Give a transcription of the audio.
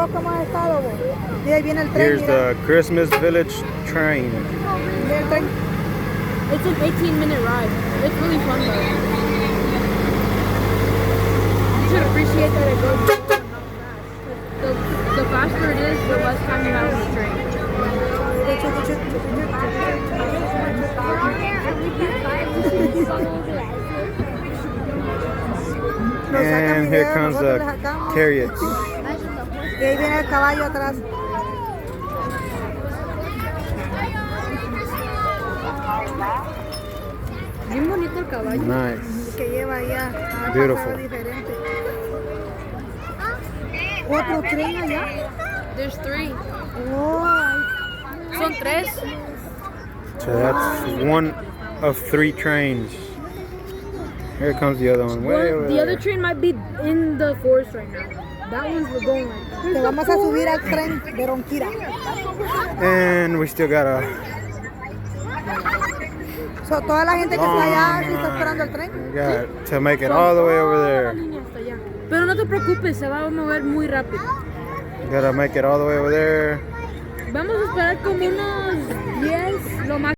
vos cómo has estado vos. Y ahí viene el tren. Here's the Christmas Village train. Mira el tren. It's an 18-minute ride. It's really fun though. You should appreciate that it goes fast. The faster it is, the less time you have on the train. And here comes the chariots. Y ahí viene el caballo atrás. Bien bonito el caballo. Nice. Que lleva allá. Beautiful. Diferente. ¿Otro tren allá? There's 3. Oh, Son 3. So that's one of 3 trains. Here comes the other one. Way over The other there. train might be in the forest right now. That one's going like that. te vamos a subir al tren de Ronquira. And we still got a So, toda la gente que está allá sí está esperando el tren. we got to make it all the way over La there. línea hasta allá. Pero no te preocupes, se va a mover muy rápido. We gotta make it all the way over there. Vamos a esperar como unos 10, lo más.